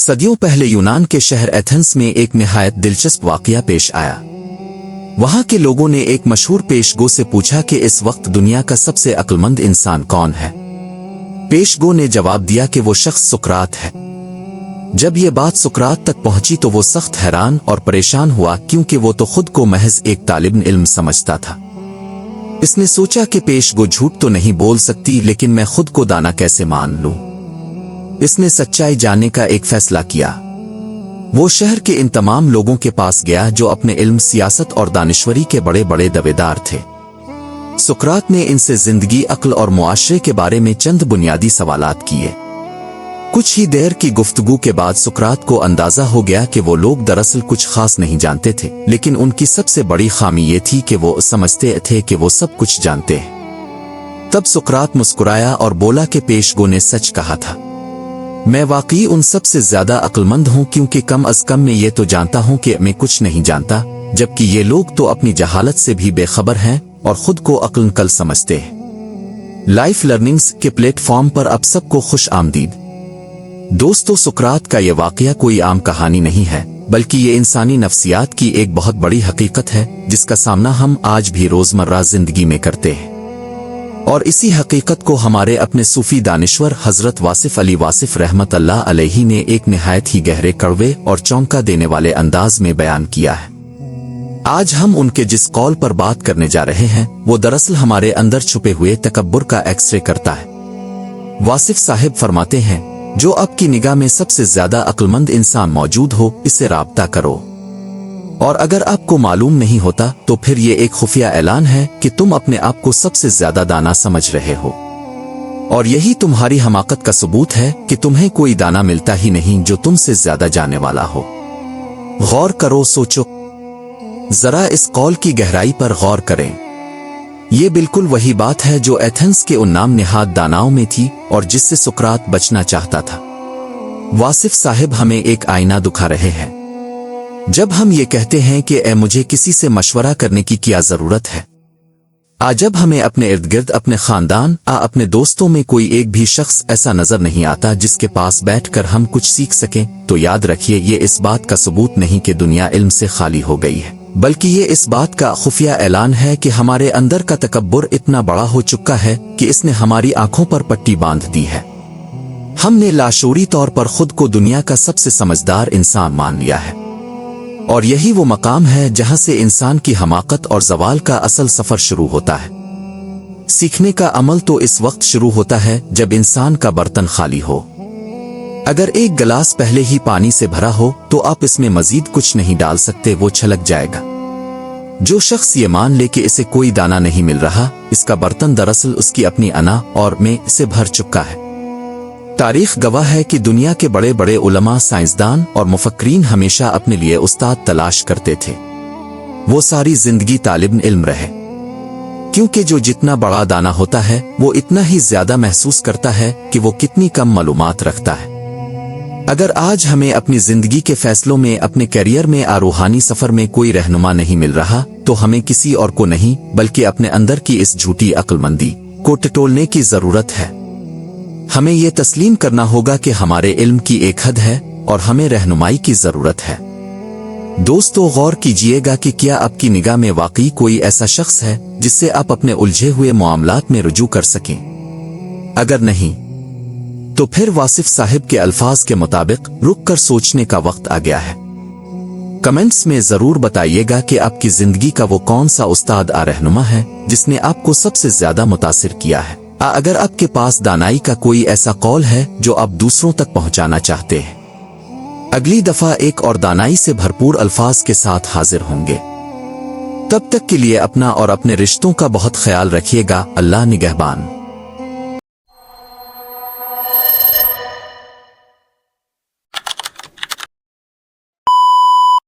صدیوں پہلے یونان کے شہر ایتھنز میں ایک نہایت دلچسپ واقعہ پیش آیا۔ وہاں کے لوگوں نے ایک مشہور پیش گو سے پوچھا کہ اس وقت دنیا کا سب سے عقل مند انسان کون ہے؟ پیش گو نے جواب دیا کہ وہ شخص سقراط ہے۔ جب یہ بات سقراط تک پہنچی تو وہ سخت حیران اور پریشان ہوا، کیونکہ وہ تو خود کو محض ایک طالب علم سمجھتا تھا۔ اس نے سوچا کہ پیش گو جھوٹ تو نہیں بول سکتی، لیکن میں خود کو دانا کیسے مان لوں؟ اس نے سچائی جاننے کا ایک فیصلہ کیا۔ وہ شہر کے ان تمام لوگوں کے پاس گیا جو اپنے علم، سیاست اور دانشوری کے بڑے بڑے دعویدار تھے۔ سقراط نے ان سے زندگی، عقل اور معاشرے کے بارے میں چند بنیادی سوالات کیے۔ کچھ ہی دیر کی گفتگو کے بعد سقراط کو اندازہ ہو گیا کہ وہ لوگ دراصل کچھ خاص نہیں جانتے تھے، لیکن ان کی سب سے بڑی خامی یہ تھی کہ وہ سمجھتے تھے کہ وہ سب کچھ جانتے ہیں۔ تب سقراط مسکرایا اور بولا کہ پیش گو نے سچ کہا تھا۔ میں واقعی ان سب سے زیادہ عقل مند ہوں، کیونکہ کم از کم میں یہ تو جانتا ہوں کہ میں کچھ نہیں جانتا، جبکہ یہ لوگ تو اپنی جہالت سے بھی بے خبر ہیں اور خود کو عقل کل سمجھتے ہیں۔ لائف لرننگز کے پلیٹ فارم پر اب سب کو خوش آمدید۔ دوستو، سقراط کا یہ واقعہ کوئی عام کہانی نہیں ہے، بلکہ یہ انسانی نفسیات کی ایک بہت بڑی حقیقت ہے جس کا سامنا ہم آج بھی روزمرہ زندگی میں کرتے ہیں۔ اور اسی حقیقت کو ہمارے اپنے صوفی دانشور حضرت واصف علی واصف رحمت اللہ علیہ نے ایک نہایت ہی گہرے، کڑوے اور چونکا دینے والے انداز میں بیان کیا ہے۔ آج ہم ان کے جس قول پر بات کرنے جا رہے ہیں وہ دراصل ہمارے اندر چھپے ہوئے تکبر کا ایکس رے کرتا ہے۔ واصف صاحب فرماتے ہیں، جو آپ کی نگاہ میں سب سے زیادہ عقل مند انسان موجود ہو، اس سے رابطہ کرو، اور اگر آپ کو معلوم نہیں ہوتا تو پھر یہ ایک خفیہ اعلان ہے کہ تم اپنے آپ کو سب سے زیادہ دانا سمجھ رہے ہو، اور یہی تمہاری حماقت کا ثبوت ہے کہ تمہیں کوئی دانا ملتا ہی نہیں جو تم سے زیادہ جانے والا ہو۔ غور کرو، سوچو، ذرا اس قول کی گہرائی پر غور کریں۔ یہ بالکل وہی بات ہے جو ایتھنز کے ان نام نہاد داناؤں میں تھی اور جس سے سقراط بچنا چاہتا تھا۔ واصف صاحب ہمیں ایک آئینہ دکھا رہے ہیں۔ جب ہم یہ کہتے ہیں کہ اے مجھے کسی سے مشورہ کرنے کی کیا ضرورت ہے، جب ہمیں اپنے ارد گرد، اپنے خاندان، اپنے دوستوں میں کوئی ایک بھی شخص ایسا نظر نہیں آتا جس کے پاس بیٹھ کر ہم کچھ سیکھ سکیں، تو یاد رکھیے یہ اس بات کا ثبوت نہیں کہ دنیا علم سے خالی ہو گئی ہے، بلکہ یہ اس بات کا خفیہ اعلان ہے کہ ہمارے اندر کا تکبر اتنا بڑا ہو چکا ہے کہ اس نے ہماری آنکھوں پر پٹی باندھ دی ہے۔ ہم نے لاشعوری طور پر خود کو دنیا کا سب سے سمجھدار انسان مان لیا ہے، اور یہی وہ مقام ہے جہاں سے انسان کی حماقت اور زوال کا اصل سفر شروع ہوتا ہے۔ سیکھنے کا عمل تو اس وقت شروع ہوتا ہے جب انسان کا برتن خالی ہو۔ اگر ایک گلاس پہلے ہی پانی سے بھرا ہو تو آپ اس میں مزید کچھ نہیں ڈال سکتے، وہ چھلک جائے گا۔ جو شخص یہ مان لے کہ اسے کوئی دانہ نہیں مل رہا، اس کا برتن دراصل اس کی اپنی انا اور میں سے بھر چکا ہے۔ تاریخ گواہ ہے کہ دنیا کے بڑے بڑے علماء، سائنسدان اور مفکرین ہمیشہ اپنے لیے استاد تلاش کرتے تھے۔ وہ ساری زندگی طالب علم رہے، کیونکہ جو جتنا بڑا دانا ہوتا ہے وہ اتنا ہی زیادہ محسوس کرتا ہے کہ وہ کتنی کم معلومات رکھتا ہے۔ اگر آج ہمیں اپنی زندگی کے فیصلوں میں، اپنے کیریئر میں، روحانی سفر میں کوئی رہنما نہیں مل رہا، تو ہمیں کسی اور کو نہیں بلکہ اپنے اندر کی اس جھوٹی عقل مندی کو ٹٹولنے کی ضرورت ہے۔ ہمیں یہ تسلیم کرنا ہوگا کہ ہمارے علم کی ایک حد ہے اور ہمیں رہنمائی کی ضرورت ہے۔ دوستو، غور کیجئے گا کہ کیا آپ کی نگاہ میں واقعی کوئی ایسا شخص ہے جس سے آپ اپنے الجھے ہوئے معاملات میں رجوع کر سکیں؟ اگر نہیں تو پھر واصف صاحب کے الفاظ کے مطابق رک کر سوچنے کا وقت آ گیا ہے۔ کمنٹس میں ضرور بتائیے گا کہ آپ کی زندگی کا وہ کون سا استاد رہنما ہے جس نے آپ کو سب سے زیادہ متاثر کیا ہے۔ اگر آپ کے پاس دانائی کا کوئی ایسا قول ہے جو آپ دوسروں تک پہنچانا چاہتے ہیں، اگلی دفعہ ایک اور دانائی سے بھرپور الفاظ کے ساتھ حاضر ہوں گے۔ تب تک کے لیے اپنا اور اپنے رشتوں کا بہت خیال رکھیے گا۔ اللہ نگہبان۔